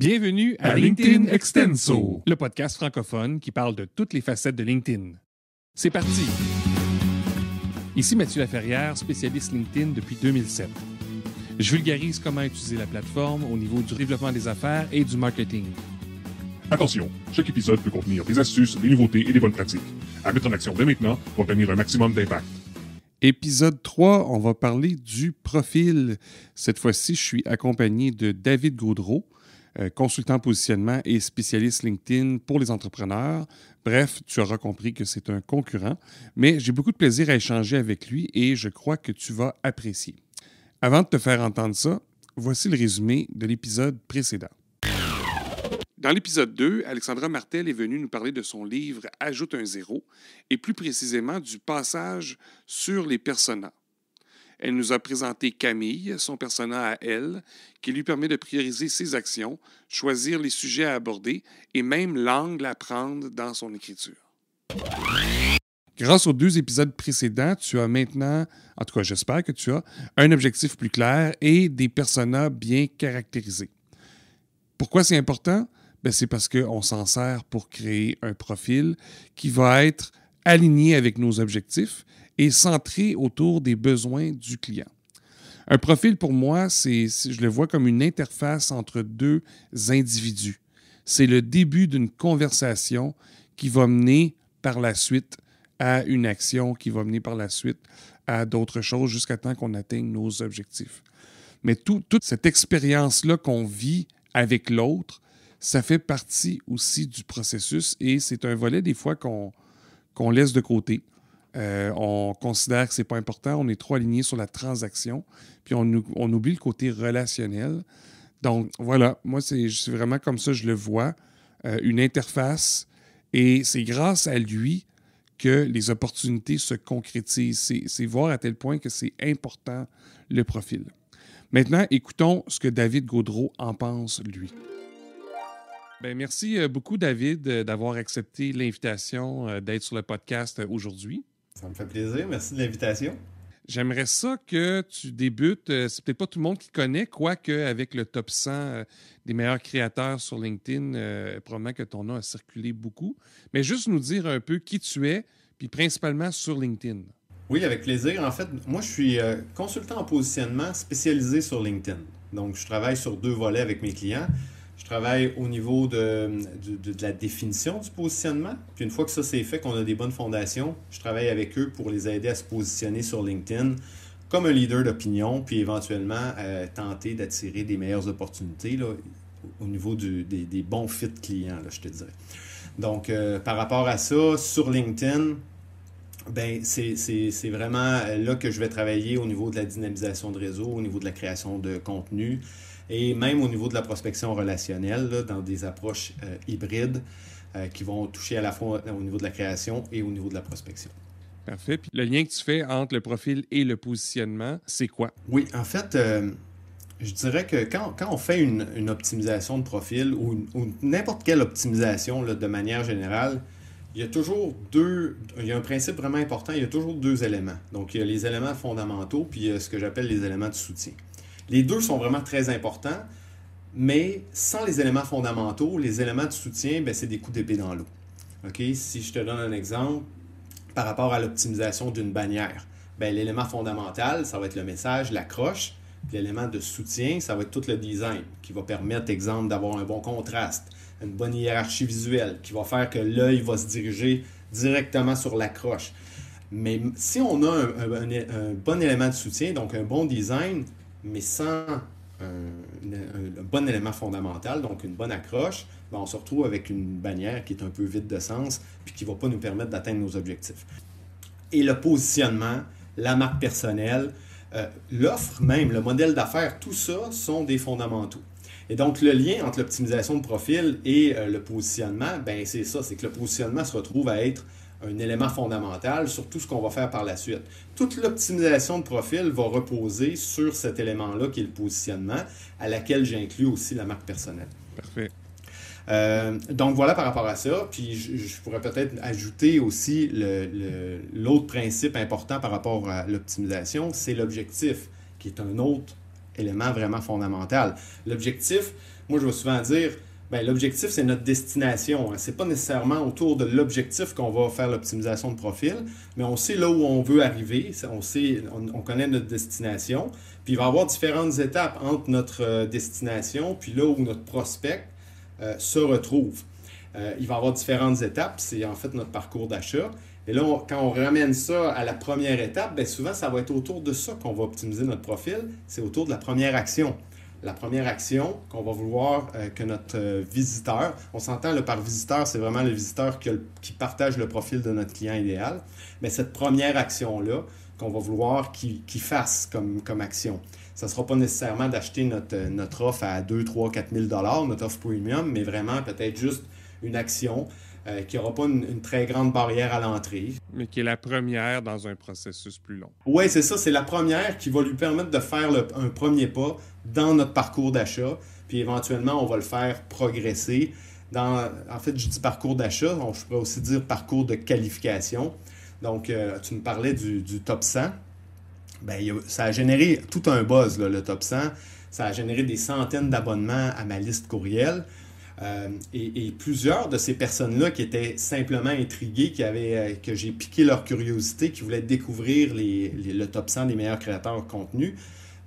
Bienvenue à LinkedIn Extenso, le podcast francophone qui parle de toutes les facettes de LinkedIn. C'est parti! Ici Mathieu Laferrière, spécialiste LinkedIn depuis 2007. Je vulgarise comment utiliser la plateforme au niveau du développement des affaires et du marketing. Attention, chaque épisode peut contenir des astuces, des nouveautés et des bonnes pratiques. À mettre en action dès maintenant pour obtenir un maximum d'impact. Épisode 3, on va parler du profil. Cette fois-ci, je suis accompagné de David Gaudreault, consultant positionnement et spécialiste LinkedIn pour les entrepreneurs. Bref, tu auras compris que c'est un concurrent, mais j'ai beaucoup de plaisir à échanger avec lui et je crois que tu vas apprécier. Avant de te faire entendre ça, voici le résumé de l'épisode précédent. Dans l'épisode 2, Alexandra Martel est venue nous parler de son livre « Ajoute un zéro » et plus précisément du passage sur les personas. Elle nous a présenté Camille, son persona à elle, qui lui permet de prioriser ses actions, choisir les sujets à aborder et même l'angle à prendre dans son écriture. Grâce aux 2 épisodes précédents, tu as maintenant, en tout cas j'espère que tu as, un objectif plus clair et des personas bien caractérisés. Pourquoi c'est important? C'est parce qu'on s'en sert pour créer un profil qui va être aligné avec nos objectifs et centré autour des besoins du client. Un profil, pour moi, je le vois comme une interface entre 2 individus. C'est le début d'une conversation qui va mener par la suite à une action, qui va mener par la suite à d'autres choses jusqu'à temps qu'on atteigne nos objectifs. Mais toute cette expérience-là qu'on vit avec l'autre, ça fait partie aussi du processus et c'est un volet des fois qu'on laisse de côté. On considère que ce n'est pas important, on est trop aligné sur la transaction, puis on oublie le côté relationnel. Donc voilà, moi c'est vraiment comme ça je le vois, une interface, et c'est grâce à lui que les opportunités se concrétisent. C'est voir à tel point que c'est important le profil. Maintenant, écoutons ce que David Gaudreault en pense, lui. Merci beaucoup, David, d'avoir accepté l'invitation d'être sur le podcast aujourd'hui. Ça me fait plaisir. Merci de l'invitation. J'aimerais ça que tu débutes. C'est peut-être pas tout le monde qui connaît, quoique avec le top 100 des meilleurs créateurs sur LinkedIn, probablement que ton nom a circulé beaucoup. Mais juste nous dire un peu qui tu es, puis principalement sur LinkedIn. Oui, avec plaisir. En fait, moi, je suis consultant en positionnement spécialisé sur LinkedIn. Donc, je travaille sur 2 volets avec mes clients. Je travaille au niveau de la définition du positionnement. Puis une fois que ça c'est fait, qu'on a des bonnes fondations, je travaille avec eux pour les aider à se positionner sur LinkedIn comme un leader d'opinion, puis éventuellement tenter d'attirer des meilleures opportunités là, au niveau des bons fits clients, là, je te dirais. Donc, par rapport à ça, sur LinkedIn, c'est vraiment là que je vais travailler au niveau de la dynamisation de réseau, au niveau de la création de contenu, et même au niveau de la prospection relationnelle, là, dans des approches hybrides qui vont toucher à la fois au niveau de la création et au niveau de la prospection. Parfait. Puis le lien que tu fais entre le profil et le positionnement, c'est quoi? Oui, en fait, je dirais que quand on fait une optimisation de profil ou n'importe quelle optimisation là, de manière générale, il y a toujours il y a un principe vraiment important, il y a toujours 2 éléments. Donc, il y a les éléments fondamentaux, puis il y a ce que j'appelle les éléments de soutien. Les 2 sont vraiment très importants, mais sans les éléments fondamentaux, les éléments de soutien, c'est des coups d'épée dans l'eau. Okay? Si je te donne un exemple par rapport à l'optimisation d'une bannière, l'élément fondamental, ça va être le message, l'accroche. L'élément de soutien, ça va être tout le design qui va permettre, exemple, d'avoir un bon contraste, une bonne hiérarchie visuelle qui va faire que l'œil va se diriger directement sur l'accroche. Mais si on a un bon élément de soutien, donc un bon design, mais sans un bon élément fondamental, donc une bonne accroche, on se retrouve avec une bannière qui est un peu vide de sens puis qui ne va pas nous permettre d'atteindre nos objectifs. Et le positionnement, la marque personnelle, l'offre même, le modèle d'affaires, tout ça sont des fondamentaux. Et donc, le lien entre l'optimisation de profil et le positionnement, c'est ça, c'est que le positionnement se retrouve à être un élément fondamental sur tout ce qu'on va faire par la suite. Toute l'optimisation de profil va reposer sur cet élément-là qui est le positionnement, à laquelle j'inclus aussi la marque personnelle. Parfait. Donc voilà par rapport à ça. Puis je pourrais peut-être ajouter aussi l'autre principe important par rapport à l'optimisation, c'est l'objectif, qui est un autre élément vraiment fondamental. L'objectif, moi je vais souvent dire, ben, l'objectif, c'est notre destination. Ce n'est pas nécessairement autour de l'objectif qu'on va faire l'optimisation de profil, mais on sait là où on veut arriver, on connaît notre destination, puis il va y avoir différentes étapes entre notre destination, puis là où notre prospect se retrouve. Il va y avoir différentes étapes, c'est en fait notre parcours d'achat. Et là, quand on ramène ça à la première étape, bien souvent, ça va être autour de ça qu'on va optimiser notre profil, c'est autour de la première action. La première action qu'on va vouloir que notre visiteur, on s'entend là, par visiteur, c'est vraiment le visiteur qui partage le profil de notre client idéal, mais cette première action-là qu'on va vouloir qu'il fasse comme action. Ça ne sera pas nécessairement d'acheter notre offre à 2, 3, 4 000 $, notre offre premium, mais vraiment peut-être juste une action qui n'aura pas une très grande barrière à l'entrée. Mais qui est la première dans un processus plus long. Oui, c'est ça. C'est la première qui va lui permettre de faire un premier pas dans notre parcours d'achat. Puis éventuellement, on va le faire progresser. En fait, je dis parcours d'achat. Je pourrais aussi dire parcours de qualification. Donc, tu me parlais du top 100. Bien, ça a généré tout un buzz, là, le top 100. Ça a généré des centaines d'abonnements à ma liste courriel. Et plusieurs de ces personnes-là qui étaient simplement intriguées, que j'ai piqué leur curiosité, qui voulaient découvrir le top 100 des meilleurs créateurs de contenu,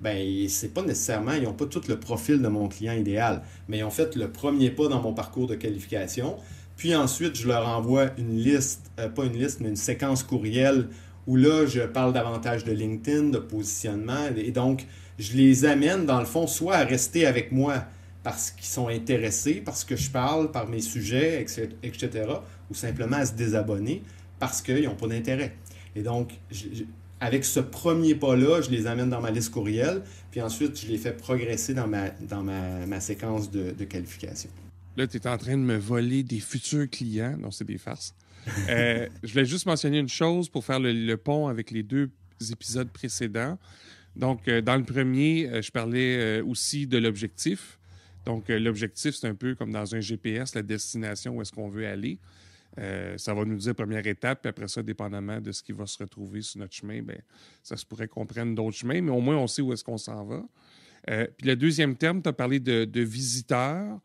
ben c'est pas nécessairement, ils n'ont pas tout le profil de mon client idéal, mais ils ont fait le premier pas dans mon parcours de qualification. Puis ensuite, je leur envoie une liste, pas une liste, mais une séquence courriel où là, je parle davantage de LinkedIn, de positionnement, et donc, je les amène, dans le fond, soit à rester avec moi parce qu'ils sont intéressés, parce que je parle, par mes sujets, etc., ou simplement à se désabonner parce qu'ils n'ont pas d'intérêt. Et donc, avec ce premier pas-là, je les amène dans ma liste courriel, puis ensuite, je les fais progresser dans ma séquence de qualification. Là, tu es en train de me voler des futurs clients. Non, c'est des farces. Je voulais juste mentionner une chose pour faire le pont avec les 2 épisodes précédents. Donc, dans le premier, je parlais aussi de l'objectif. Donc, l'objectif, c'est un peu comme dans un GPS, la destination où est-ce qu'on veut aller. Ça va nous dire première étape, puis après ça, dépendamment de ce qui va se retrouver sur notre chemin, bien, ça se pourrait qu'on prenne d'autres chemins, mais au moins, on sait où est-ce qu'on s'en va. Puis le deuxième terme, tu as parlé de visiteurs.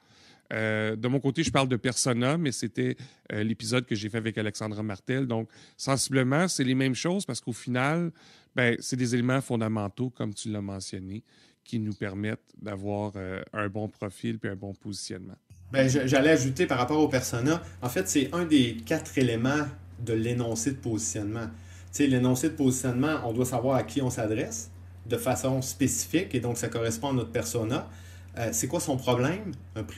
De mon côté, je parle de persona, mais c'était l'épisode que j'ai fait avec Alexandra Martel. Donc, sensiblement, c'est les mêmes choses parce qu'au final, ben, c'est des éléments fondamentaux, comme tu l'as mentionné, qui nous permettent d'avoir un bon profil et un bon positionnement. Bien, j'allais ajouter par rapport au persona, en fait, c'est un des 4 éléments de l'énoncé de positionnement. Tu sais, l'énoncé de positionnement, on doit savoir à qui on s'adresse de façon spécifique, et donc ça correspond à notre persona. C'est quoi son problème?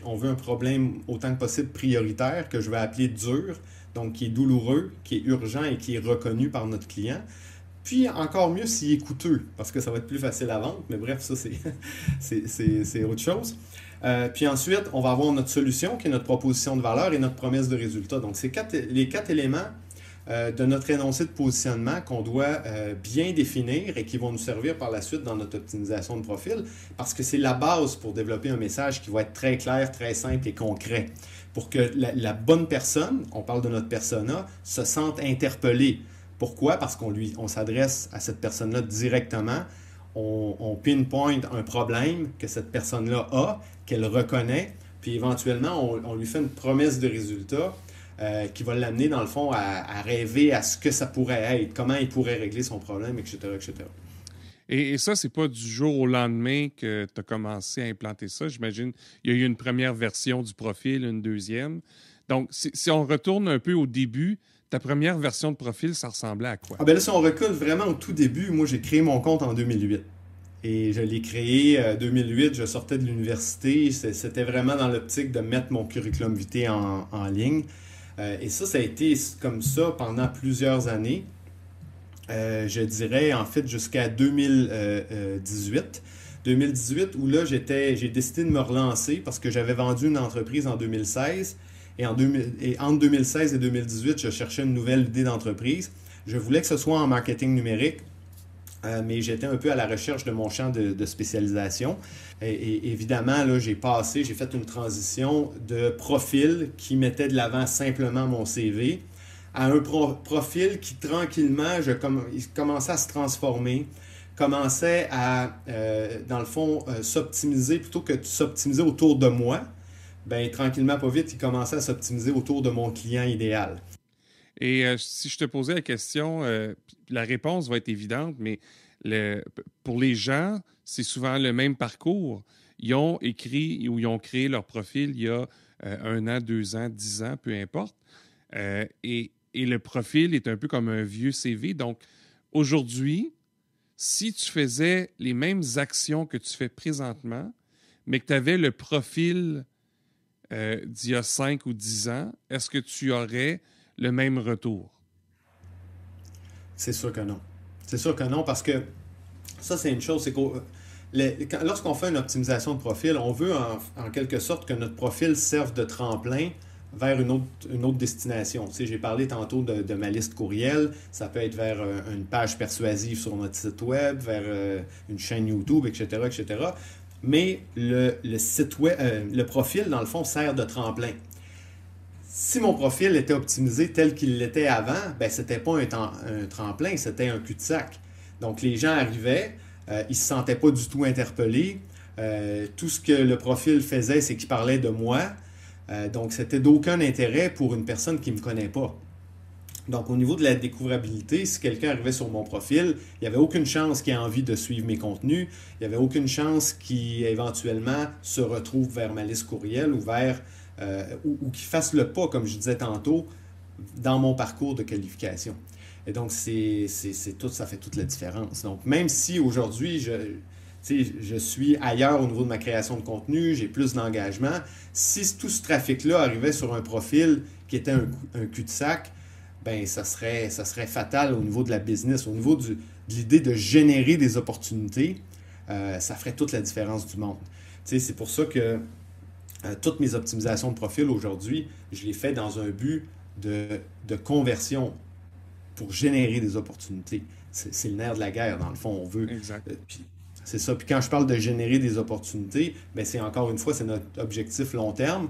On veut un problème autant que possible prioritaire, que je vais appeler dur, donc qui est douloureux, qui est urgent et qui est reconnu par notre client. Puis encore mieux s'il est coûteux, parce que ça va être plus facile à vendre, mais bref, ça c'est autre chose. Puis ensuite, on va avoir notre solution, qui est notre proposition de valeur et notre promesse de résultat. Donc, c'est les 4 éléments de notre énoncé de positionnement qu'on doit bien définir et qui vont nous servir par la suite dans notre optimisation de profil, parce que c'est la base pour développer un message qui va être très clair, très simple et concret. Pour que la bonne personne, on parle de notre persona, se sente interpellée. Pourquoi? Parce qu'on s'adresse à cette personne-là directement. On pinpoint un problème que cette personne-là a, qu'elle reconnaît, puis éventuellement, on lui fait une promesse de résultat qui va l'amener, dans le fond, à rêver à ce que ça pourrait être, comment il pourrait régler son problème, etc., etc. Et ça, c'est pas du jour au lendemain que tu as commencé à implanter ça. J'imagine il y a eu une première version du profil, une deuxième. Donc, si on retourne un peu au début, ta première version de profil, ça ressemblait à quoi? Ben là, si on recule vraiment au tout début, moi, j'ai créé mon compte en 2008. Et je l'ai créé en 2008, je sortais de l'université. C'était vraiment dans l'optique de mettre mon curriculum vitae en ligne. Et ça a été comme ça pendant plusieurs années. Je dirais, en fait, jusqu'à 2018. 2018, où là, j'ai décidé de me relancer parce que j'avais vendu une entreprise en 2016. Et entre 2016 et 2018, je cherchais une nouvelle idée d'entreprise. Je voulais que ce soit en marketing numérique, mais j'étais un peu à la recherche de mon champ de spécialisation. Et évidemment, là, j'ai fait une transition de profil qui mettait de l'avant simplement mon CV à un profil qui, tranquillement, il commençait à se transformer, commençait à, dans le fond, s'optimiser plutôt que de s'optimiser autour de moi, ben tranquillement, pas vite, il commençait à s'optimiser autour de mon client idéal. Et si je te posais la question, la réponse va être évidente, mais pour les gens, c'est souvent le même parcours. Ils ont écrit ou ils ont créé leur profil il y a 1 an, 2 ans, 10 ans, peu importe. Et le profil est un peu comme un vieux CV. Donc, aujourd'hui, si tu faisais les mêmes actions que tu fais présentement, mais que tu avais le profil d'il y a 5 ou 10 ans, est-ce que tu aurais le même retour? C'est sûr que non. C'est sûr que non, parce que ça, c'est une chose, c'est que lorsqu'on fait une optimisation de profil, on veut en quelque sorte que notre profil serve de tremplin vers une autre destination. Tu sais, j'ai parlé tantôt de ma liste courriel, ça peut être vers une page persuasive sur notre site web, vers une chaîne YouTube, etc., etc. Mais le site web, le profil, dans le fond, sert de tremplin. Si mon profil était optimisé tel qu'il l'était avant, ben c'était pas un tremplin, c'était un cul-de-sac. Donc les gens arrivaient, ils ne se sentaient pas du tout interpellés. Tout ce que le profil faisait, c'est qu'il parlait de moi. Donc c'était d'aucun intérêt pour une personne qui ne me connaît pas. Donc au niveau de la découvrabilité, si quelqu'un arrivait sur mon profil, il n'y avait aucune chance qu'il ait envie de suivre mes contenus. Il n'y avait aucune chance qu'il éventuellement se retrouve vers ma liste courriel ou vers ou qu'il fasse le pas, comme je disais tantôt, dans mon parcours de qualification. Et donc, c'est tout, ça fait toute la différence. Donc, même si aujourd'hui, je suis ailleurs au niveau de ma création de contenu, j'ai plus d'engagement, si tout ce trafic-là arrivait sur un profil qui était un cul-de-sac, ben ça serait fatal au niveau de la business, au niveau de l'idée de générer des opportunités, ça ferait toute la différence du monde. C'est pour ça que toutes mes optimisations de profil aujourd'hui, je les fais dans un but de conversion pour générer des opportunités. C'est le nerf de la guerre, dans le fond, on veut. Exact. C'est ça. Puis quand je parle de générer des opportunités, ben c'est encore une fois, c'est notre objectif long terme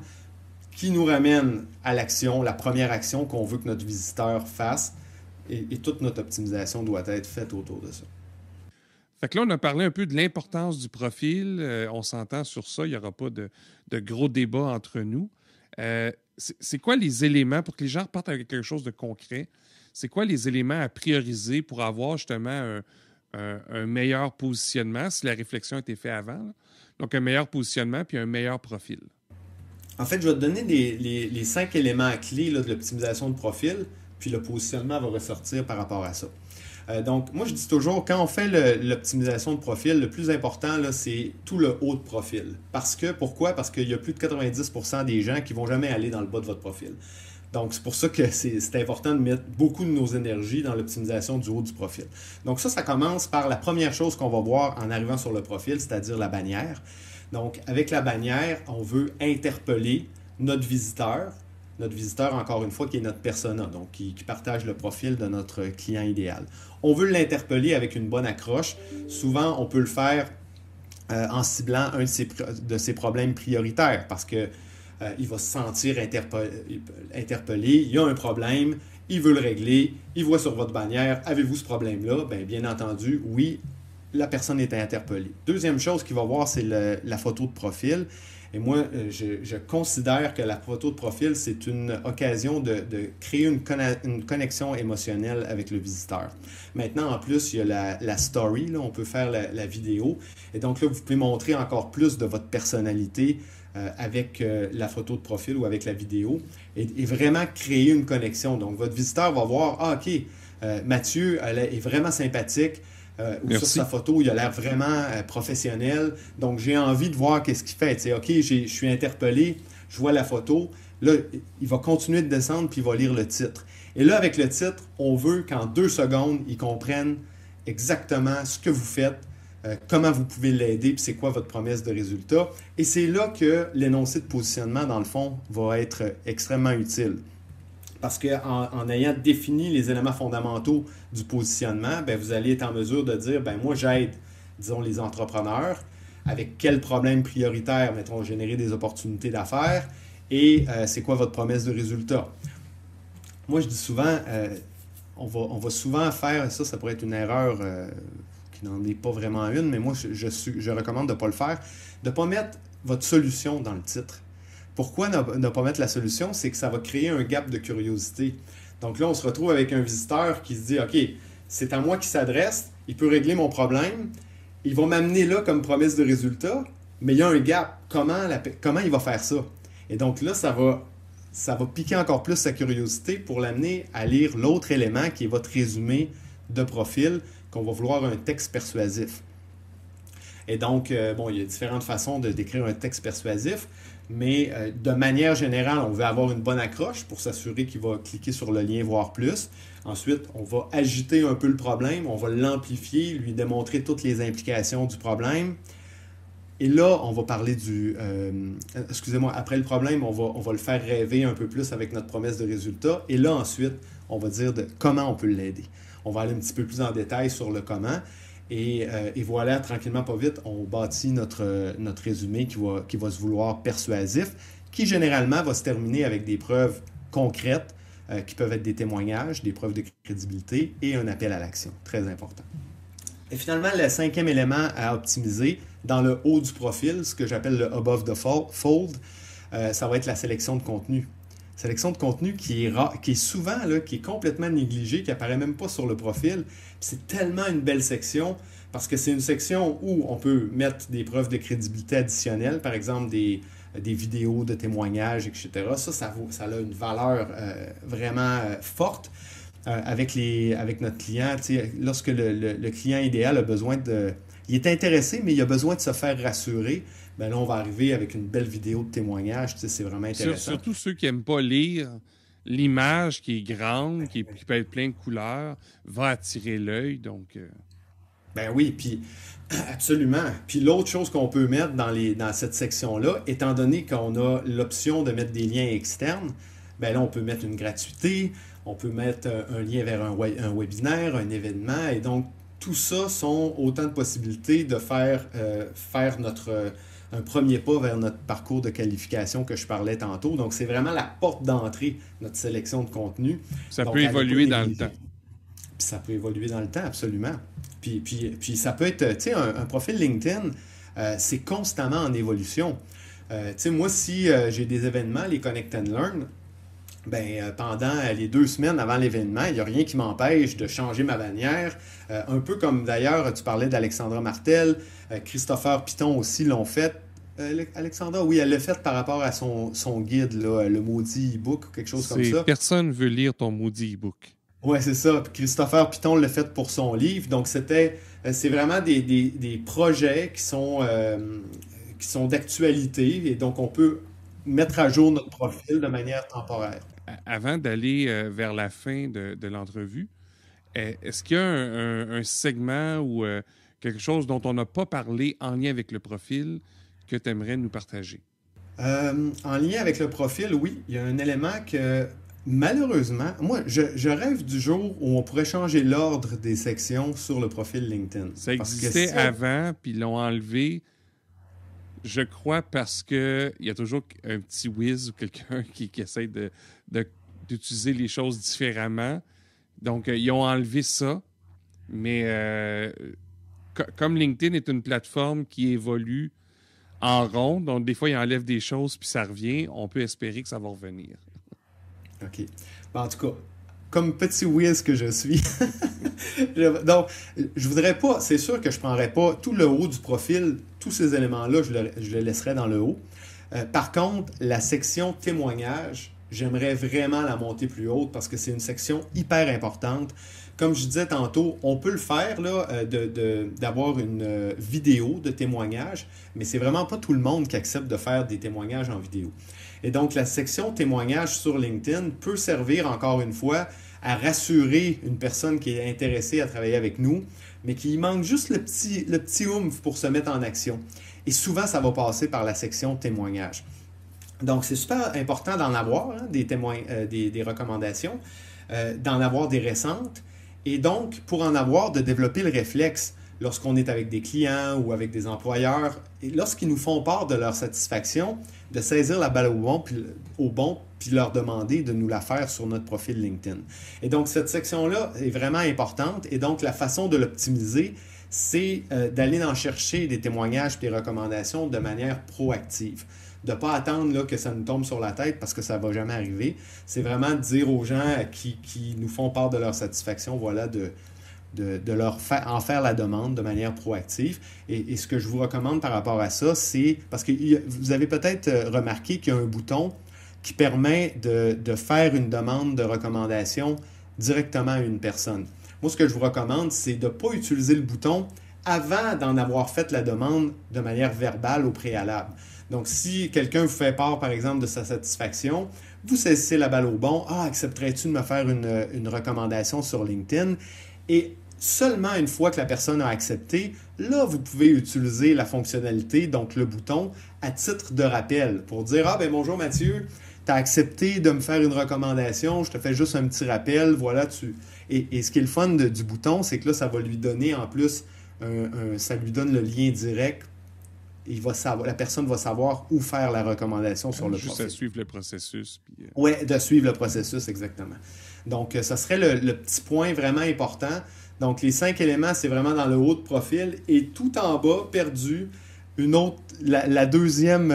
qui nous ramène à l'action, la première action qu'on veut que notre visiteur fasse. Et toute notre optimisation doit être faite autour de ça. Fait que là, on a parlé un peu de l'importance du profil. On s'entend sur ça. Il n'y aura pas de gros débats entre nous. C'est quoi les éléments, pour que les gens repartent avec quelque chose de concret, c'est quoi les éléments à prioriser pour avoir justement un meilleur positionnement, si la réflexion a été faite avant? Là? Donc, un meilleur positionnement puis un meilleur profil. En fait, je vais te donner les 5 éléments clés là, de l'optimisation de profil, puis le positionnement va ressortir par rapport à ça. Donc, moi, je dis toujours, quand on fait l'optimisation de profil, le plus important, là, c'est tout le haut de profil. Pourquoi? Parce qu'il y a plus de 90% des gens qui ne vont jamais aller dans le bas de votre profil. Donc, c'est pour ça que c'est important de mettre beaucoup de nos énergies dans l'optimisation du haut du profil. Donc, ça commence par la première chose qu'on va voir en arrivant sur le profil, c'est-à-dire la bannière. Donc, avec la bannière, on veut interpeller notre visiteur. Notre visiteur, encore une fois, qui est notre persona, donc qui partage le profil de notre client idéal. On veut l'interpeller avec une bonne accroche. Souvent, on peut le faire en ciblant un de ses problèmes prioritaires parce que il va se sentir interpellé. Il y a un problème, il veut le régler, il voit sur votre bannière, avez-vous ce problème-là? Bien entendu, oui, la personne est interpellée. Deuxième chose qu'il va voir, c'est la photo de profil. Et moi, je considère que la photo de profil, c'est une occasion de créer une connexion émotionnelle avec le visiteur. Maintenant, en plus, il y a la story, là, on peut faire la vidéo. Et donc là, vous pouvez montrer encore plus de votre personnalité avec la photo de profil ou avec la vidéo et vraiment créer une connexion. Donc, votre visiteur va voir, ah, OK, Mathieu est vraiment sympathique. Ou sur sa photo, il a l'air vraiment professionnel. Donc, j'ai envie de voir qu'est-ce qu'il fait. T'sais, OK, je suis interpellé, je vois la photo. Là, il va continuer de descendre puis il va lire le titre. Et là, avec le titre, on veut qu'en 2 secondes, ils comprennent exactement ce que vous faites, comment vous pouvez l'aider puis c'est quoi votre promesse de résultat. Et c'est là que l'énoncé de positionnement, dans le fond, va être extrêmement utile. Parce qu'en ayant défini les éléments fondamentaux du positionnement, vous allez être en mesure de dire, moi j'aide, disons, les entrepreneurs avec quels problèmes prioritaires, mettons, générer des opportunités d'affaires et c'est quoi votre promesse de résultat. Moi, je dis souvent, on va souvent faire, ça pourrait être une erreur qui n'en est pas vraiment une, mais moi, je recommande de ne pas le faire, de ne pas mettre votre solution dans le titre. Pourquoi ne pas mettre la solution? C'est que ça va créer un gap de curiosité. Donc là, on se retrouve avec un visiteur qui se dit, OK, c'est à moi qui s'adresse, il peut régler mon problème, il va m'amener là comme promesse de résultat, mais il y a un gap. Comment il va faire ça? Et donc là, ça va piquer encore plus sa curiosité pour l'amener à lire l'autre élément qui est votre résumé de profil, qu'on va vouloir un texte persuasif. Et donc, il y a différentes façons de décrire un texte persuasif, mais de manière générale, on veut avoir une bonne accroche pour s'assurer qu'il va cliquer sur le lien « Voir plus ». Ensuite, on va agiter un peu le problème, on va l'amplifier, lui démontrer toutes les implications du problème. Et là, on va parler après le problème, on va le faire rêver un peu plus avec notre promesse de résultat. Et là, ensuite, on va dire de comment on peut l'aider. On va aller un petit peu plus en détail sur le comment. Et voilà, tranquillement, pas vite, on bâtit notre résumé qui va se vouloir persuasif, qui généralement va se terminer avec des preuves concrètes, qui peuvent être des témoignages, des preuves de crédibilité et un appel à l'action. Très important. Et finalement, le 5e élément à optimiser dans le haut du profil, ce que j'appelle le above the fold, ça va être la sélection de contenu. Sélection de contenu qui est souvent, qui est complètement négligée, qui apparaît même pas sur le profil. C'est tellement une belle section parce que c'est une section où on peut mettre des preuves de crédibilité additionnelles, par exemple des vidéos de témoignages, etc. Ça a une valeur vraiment forte avec notre client. Lorsque le client idéal a besoin il est intéressé, mais il a besoin de se faire rassurer, ben là, on va arriver avec une belle vidéo de témoignage. C'est vraiment intéressant. Surtout ceux qui n'aiment pas lire, l'image qui est grande, qui peut être pleine de couleurs, va attirer l'œil. Donc, Ben oui, puis absolument. Puis l'autre chose qu'on peut mettre dans cette section-là, étant donné qu'on a l'option de mettre des liens externes, ben là, on peut mettre une gratuité, on peut mettre un lien vers un webinaire, un événement, et donc tout ça sont autant de possibilités de faire un premier pas vers notre parcours de qualification que je parlais tantôt. Donc, c'est vraiment la porte d'entrée, notre sélection de contenu. Ça peut évoluer dans le temps. Puis ça peut évoluer dans le temps, absolument. Puis ça peut être, tu sais, un profil LinkedIn, c'est constamment en évolution. Tu sais, moi, si j'ai des événements, les Connect and Learn, pendant les 2 semaines avant l'événement, il n'y a rien qui m'empêche de changer ma bannière. Un peu comme d'ailleurs, tu parlais d'Alexandra Martel, Christopher Piton aussi l'ont fait. Alexandra, oui, elle l'a fait par rapport à son guide, là, le maudit e-book ou quelque chose comme ça. Personne ne veut lire ton maudit e-book. Oui, c'est ça. Christopher Piton l'a fait pour son livre. Donc, c'est vraiment des projets qui sont d'actualité et donc on peut mettre à jour notre profil de manière temporaire. Avant d'aller vers la fin de l'entrevue, est-ce qu'il y a un segment ou quelque chose dont on n'a pas parlé en lien avec le profil que tu aimerais nous partager? En lien avec le profil, oui. Il y a un élément que, malheureusement, moi, je rêve du jour où on pourrait changer l'ordre des sections sur le profil LinkedIn. Ça existait avant, puis ils l'ont enlevé. Je crois parce qu'il y a toujours un petit whiz ou quelqu'un qui essaie d'utiliser les choses différemment. Donc, ils ont enlevé ça. Mais comme LinkedIn est une plateforme qui évolue en rond, donc des fois, ils enlèvent des choses puis ça revient, on peut espérer que ça va revenir. OK. En tout cas, comme petit whiz que je suis, donc, je voudrais pas, c'est sûr que je ne prendrais pas tout le haut du profil, tous ces éléments-là, je le laisserais dans le haut. Par contre, la section témoignage, j'aimerais vraiment la monter plus haute parce que c'est une section hyper importante. Comme je disais tantôt, on peut le faire là, d'avoir une vidéo de témoignage, mais c'est vraiment pas tout le monde qui accepte de faire des témoignages en vidéo. Et donc, la section témoignage sur LinkedIn peut servir, encore une fois, à rassurer une personne qui est intéressée à travailler avec nous, mais qui manque juste le petit oomph pour se mettre en action. Et souvent, ça va passer par la section témoignage. Donc, c'est super important d'en avoir, hein, des recommandations, d'en avoir des récentes. Et donc, pour en avoir, de développer le réflexe lorsqu'on est avec des clients ou avec des employeurs, et lorsqu'ils nous font part de leur satisfaction, de saisir la balle au bon, puis leur demander de nous la faire sur notre profil LinkedIn. Et donc, cette section-là est vraiment importante. Et donc, la façon de l'optimiser, c'est d'aller en chercher des témoignages et des recommandations de manière proactive. De ne pas attendre là, que ça nous tombe sur la tête parce que ça ne va jamais arriver. C'est vraiment de dire aux gens qui nous font part de leur satisfaction, voilà, de en faire la demande de manière proactive. Et ce que je vous recommande par rapport à ça, c'est parce que vous avez peut-être remarqué qu'il y a un bouton qui permet de faire une demande de recommandation directement à une personne. Moi, ce que je vous recommande, c'est de ne pas utiliser le bouton avant d'en avoir fait la demande de manière verbale au préalable. Donc, si quelqu'un vous fait part, par exemple, de sa satisfaction, vous saisissez la balle au bon. « Ah, accepterais-tu de me faire une recommandation sur LinkedIn? » Et seulement une fois que la personne a accepté, là, vous pouvez utiliser la fonctionnalité, donc le bouton, à titre de rappel pour dire « Ah, ben bonjour Mathieu, tu as accepté de me faire une recommandation, je te fais juste un petit rappel, voilà, tu... » Et ce qui est le fun du bouton, c'est que là, ça va lui donner en plus, ça lui donne le lien direct. La personne va savoir où faire la recommandation sur le profil. Juste à suivre le processus. Oui, de suivre le processus, exactement. Donc, ça serait le petit point vraiment important. Donc, les 5 éléments, c'est vraiment dans le haut de profil. Et tout en bas, perdu, la deuxième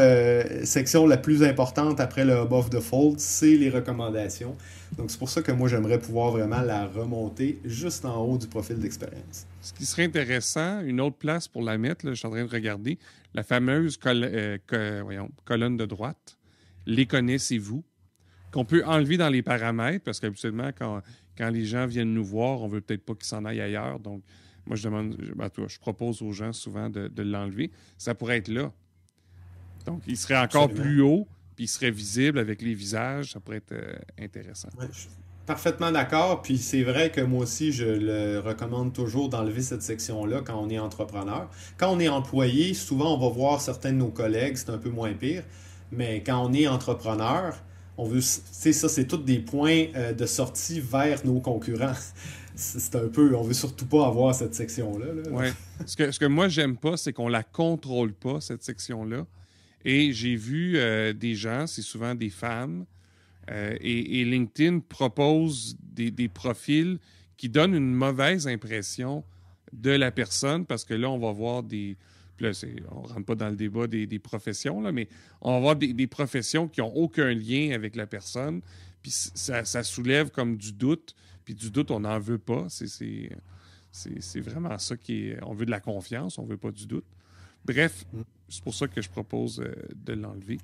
section la plus importante après le above the fold, c'est les recommandations. Donc, c'est pour ça que moi, j'aimerais pouvoir vraiment la remonter juste en haut du profil d'expérience. Ce qui serait intéressant, une autre place pour la mettre, là, je suis en train de regarder, la fameuse colonne de droite, les connaissez-vous, qu'on peut enlever dans les paramètres, parce qu'habituellement, quand les gens viennent nous voir, on ne veut peut-être pas qu'ils s'en aillent ailleurs. Donc, moi, je propose aux gens souvent de l'enlever. Ça pourrait être là. Donc, il serait encore plus haut, puis il serait visible avec les visages. Ça pourrait être intéressant. Ouais, je suis parfaitement d'accord. Puis c'est vrai que moi aussi, je le recommande toujours d'enlever cette section-là quand on est entrepreneur. Quand on est employé, souvent, on va voir certains de nos collègues, c'est un peu moins pire. Mais quand on est entrepreneur, on veut, ça, c'est tous des points de sortie vers nos concurrents. C'est un peu, on veut surtout pas avoir cette section-là. Oui. Ce que moi, j'aime pas, c'est qu'on la contrôle pas, cette section-là. Et j'ai vu des gens, c'est souvent des femmes, et LinkedIn propose des profils qui donnent une mauvaise impression de la personne parce que là, on va voir des... Là, on ne rentre pas dans le débat des professions, là, mais on va voir des professions qui n'ont aucun lien avec la personne. Puis ça soulève comme du doute. Puis du doute, on n'en veut pas. C'est vraiment ça qui est... On veut de la confiance, on ne veut pas du doute. Bref, c'est pour ça que je propose de l'enlever.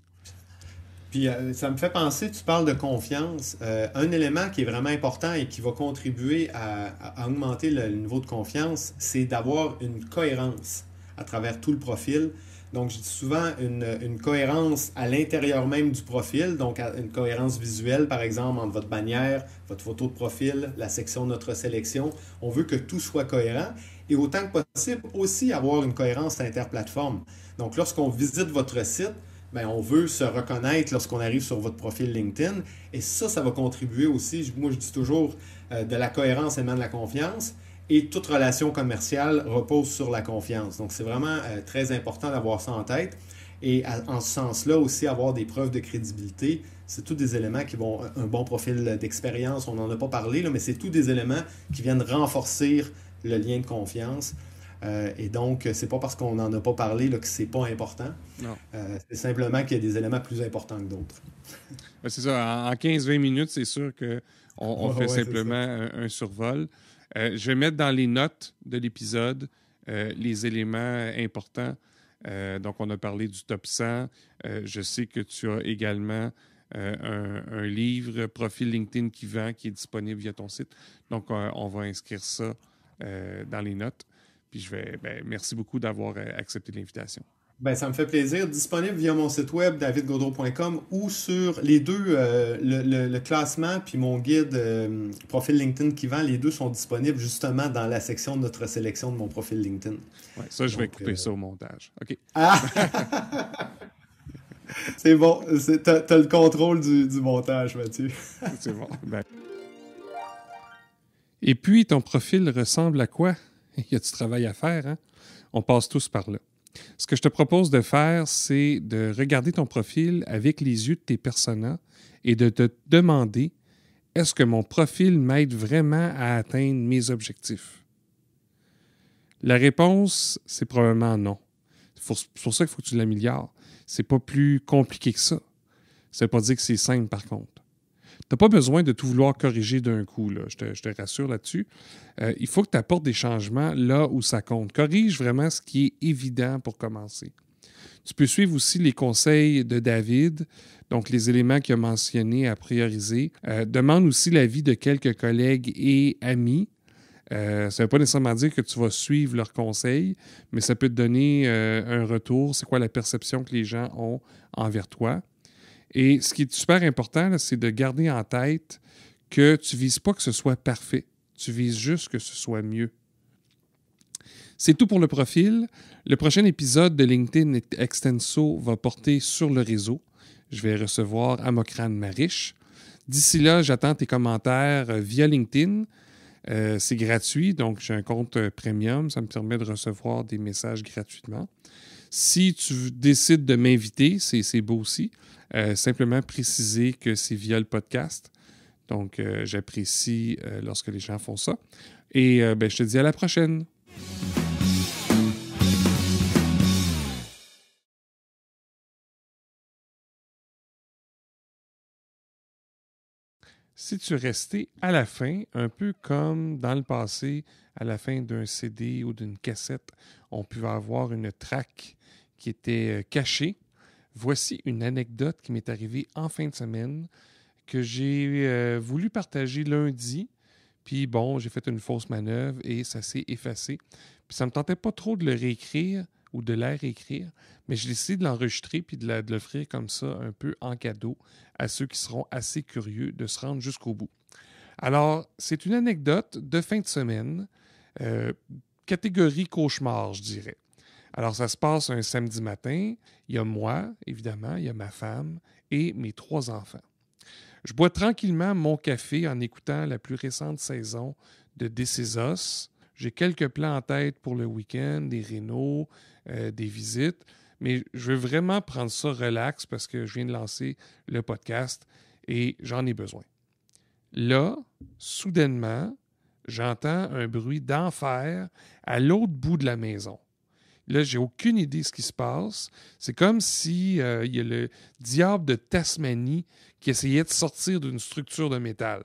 Puis ça me fait penser, tu parles de confiance. Un élément qui est vraiment important et qui va contribuer à augmenter le niveau de confiance, c'est d'avoir une cohérence à travers tout le profil. Donc, je dis souvent une cohérence à l'intérieur même du profil, donc une cohérence visuelle, par exemple, entre votre bannière, votre photo de profil, la section de notre sélection. On veut que tout soit cohérent et autant que possible aussi avoir une cohérence interplateforme. Donc, lorsqu'on visite votre site, bien, on veut se reconnaître lorsqu'on arrive sur votre profil LinkedIn et ça va contribuer aussi, moi je dis toujours, de la cohérence émane de la confiance. Et toute relation commerciale repose sur la confiance. Donc, c'est vraiment très important d'avoir ça en tête. Et en ce sens-là, aussi avoir des preuves de crédibilité. C'est tous des éléments qui vont... Un bon profil d'expérience, on n'en a pas parlé, là, mais c'est tous des éléments qui viennent renforcer le lien de confiance. Et donc, c'est pas parce qu'on n'en a pas parlé là, que c'est pas important. Non. C'est simplement qu'il y a des éléments plus importants que d'autres. C'est ça. En 15-20 minutes, c'est sûr qu'on fait simplement un survol. Je vais mettre dans les notes de l'épisode les éléments importants. Donc, on a parlé du top 100. Je sais que tu as également un livre, Profil LinkedIn qui vend, qui est disponible via ton site. Donc, on va inscrire ça dans les notes. Puis, merci beaucoup d'avoir accepté l'invitation. Ben, ça me fait plaisir. Disponible via mon site web davidgaudreau.com ou sur les deux, le classement puis mon guide profil LinkedIn qui vend, les deux sont disponibles justement dans la section de notre sélection de mon profil LinkedIn. Oui, ça, je vais couper ça au montage. OK. Ah! C'est bon. T'as le contrôle du montage, Mathieu. C'est bon. Ben. Et puis, ton profil ressemble à quoi? Il y a du travail à faire, hein? On passe tous par là. Ce que je te propose de faire, c'est de regarder ton profil avec les yeux de tes personas et de te demander, est-ce que mon profil m'aide vraiment à atteindre mes objectifs? La réponse, c'est probablement non. C'est pour ça qu'il faut que tu l'améliores. C'est pas plus compliqué que ça. Ça veut pas dire que c'est simple, par contre. Tu n'as pas besoin de tout vouloir corriger d'un coup, là. Je te rassure là-dessus. Il faut que tu apportes des changements là où ça compte. Corrige vraiment ce qui est évident pour commencer. Tu peux suivre aussi les conseils de David, donc les éléments qu'il a mentionnés à prioriser. Demande aussi l'avis de quelques collègues et amis. Ça ne veut pas nécessairement dire que tu vas suivre leurs conseils, mais ça peut te donner un retour. C'est quoi la perception que les gens ont envers toi? Et ce qui est super important, là, c'est de garder en tête que tu ne vises pas que ce soit parfait. Tu vises juste que ce soit mieux. C'est tout pour le profil. Le prochain épisode de LinkedIn Extenso va porter sur le réseau. Je vais recevoir Amokran Marish. D'ici là, j'attends tes commentaires via LinkedIn. C'est gratuit, donc j'ai un compte premium. Ça me permet de recevoir des messages gratuitement. Si tu décides de m'inviter, c'est beau aussi. Simplement préciser que c'est via le podcast. Donc, j'apprécie lorsque les gens font ça. Et je te dis à la prochaine. Si tu restais à la fin, un peu comme dans le passé, à la fin d'un CD ou d'une cassette, on pouvait avoir une track qui était cachée. Voici une anecdote qui m'est arrivée en fin de semaine que j'ai voulu partager lundi. Puis bon, j'ai fait une fausse manœuvre et ça s'est effacé. Puis ça ne me tentait pas trop de le réécrire ou de la réécrire, mais j'ai décidé de l'enregistrer puis de l'offrir comme ça un peu en cadeau à ceux qui seront assez curieux de se rendre jusqu'au bout. Alors, c'est une anecdote de fin de semaine, catégorie cauchemar, je dirais. Alors, ça se passe un samedi matin. Il y a moi, évidemment, il y a ma femme et mes 3 enfants. Je bois tranquillement mon café en écoutant la plus récente saison de This Is Us. J'ai quelques plans en tête pour le week-end, des rénaux, des visites, mais je veux vraiment prendre ça relax parce que je viens de lancer le podcast et j'en ai besoin. Là, soudainement, j'entends un bruit d'enfer à l'autre bout de la maison. Là, j'ai aucune idée de ce qui se passe. C'est comme si il y a le diable de Tasmanie qui essayait de sortir d'une structure de métal.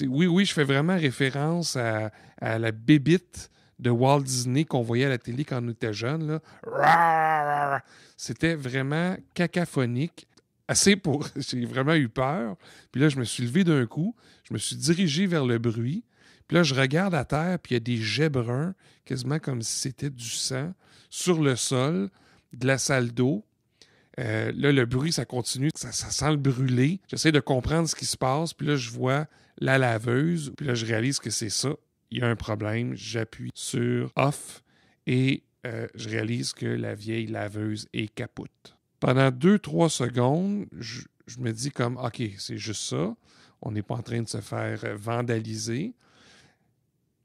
Oui, je fais vraiment référence à la bébite de Walt Disney qu'on voyait à la télé quand on était jeune. Là. C'était vraiment cacophonique. J'ai vraiment eu peur. Puis là, je me suis levé d'un coup. Je me suis dirigé vers le bruit. Puis là, je regarde à terre, puis il y a des jets bruns, quasiment comme si c'était du sang, sur le sol de la salle d'eau. Là, le bruit, ça continue. Ça sent le brûler. J'essaie de comprendre ce qui se passe. Puis là, je vois la laveuse. Puis là, je réalise que c'est ça. Il y a un problème. J'appuie sur « off » et je réalise que la vieille laveuse est capote. Pendant 2-3 secondes, je me dis comme « OK, c'est juste ça. On n'est pas en train de se faire vandaliser. »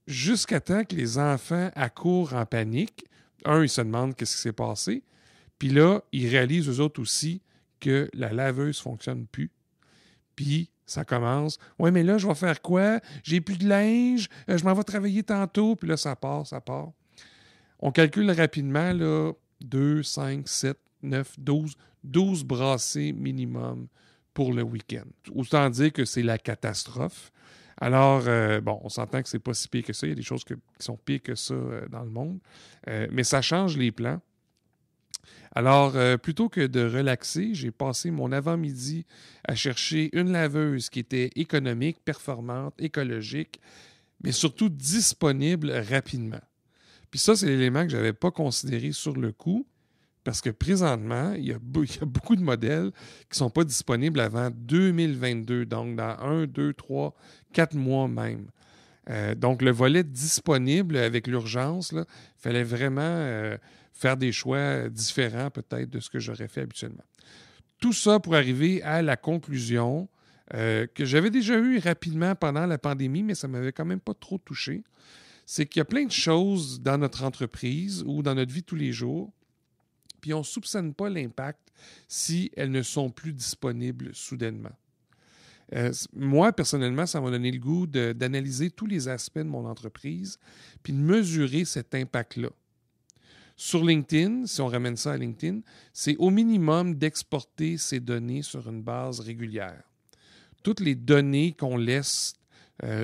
Jusqu'à temps que les enfants accourent en panique. Ils se demandent qu'est-ce qui s'est passé. Puis là, ils réalisent eux autres aussi que la laveuse ne fonctionne plus. Puis ça commence. « Ouais, mais là, je vais faire quoi? J'ai plus de linge. Je m'en vais travailler tantôt. » Puis là, ça part. On calcule rapidement, là, 2, 5, 7, 9, 12 brassées minimum pour le week-end. Autant dire que c'est la catastrophe. Alors, on s'entend que c'est pas si pire que ça. Il y a des choses qui sont pires que ça dans le monde. Mais ça change les plans. Alors, plutôt que de relaxer, j'ai passé mon avant-midi à chercher une laveuse qui était économique, performante, écologique, mais surtout disponible rapidement. Puis ça, c'est l'élément que je n'avais pas considéré sur le coup, parce que présentement, il y a beaucoup de modèles qui ne sont pas disponibles avant 2022, donc dans 1, 2, 3, 4 mois même. Donc, le volet disponible avec l'urgence, il fallait vraiment faire des choix différents peut-être de ce que j'aurais fait habituellement. Tout ça pour arriver à la conclusion que j'avais déjà eue rapidement pendant la pandémie, mais ça ne m'avait quand même pas trop touché. C'est qu'il y a plein de choses dans notre entreprise ou dans notre vie de tous les jours, puis on ne soupçonne pas l'impact si elles ne sont plus disponibles soudainement. Moi, personnellement, ça m'a donné le goût d'analyser tous les aspects de mon entreprise puis de mesurer cet impact-là. Sur LinkedIn, si on ramène ça à LinkedIn, c'est au minimum d'exporter ces données sur une base régulière. Toutes les données qu'on laisse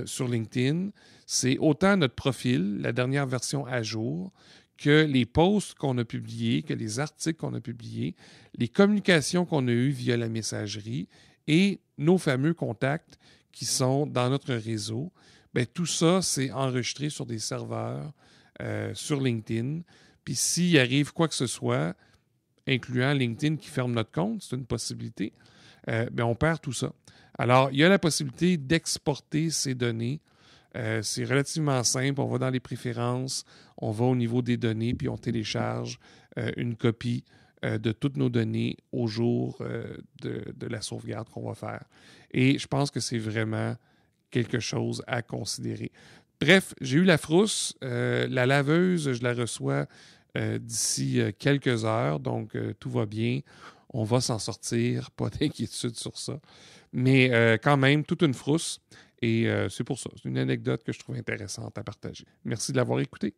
sur LinkedIn, c'est autant notre profil, la dernière version à jour, que les posts qu'on a publiés, que les articles qu'on a publiés, les communications qu'on a eues via la messagerie et nos fameux contacts qui sont dans notre réseau. Bien, tout ça, c'est enregistré sur des serveurs sur LinkedIn. Puis s'il arrive quoi que ce soit, incluant LinkedIn qui ferme notre compte, c'est une possibilité, bien, on perd tout ça. Alors, il y a la possibilité d'exporter ces données. C'est relativement simple. On va dans les préférences, on va au niveau des données, puis on télécharge une copie de toutes nos données au jour de la sauvegarde qu'on va faire. Et je pense que c'est vraiment quelque chose à considérer. Bref, j'ai eu la frousse. La laveuse, je la reçois d'ici quelques heures, donc tout va bien. On va s'en sortir, pas d'inquiétude sur ça. Mais quand même, toute une frousse. Et c'est pour ça. C'est une anecdote que je trouve intéressante à partager. Merci de l'avoir écouté.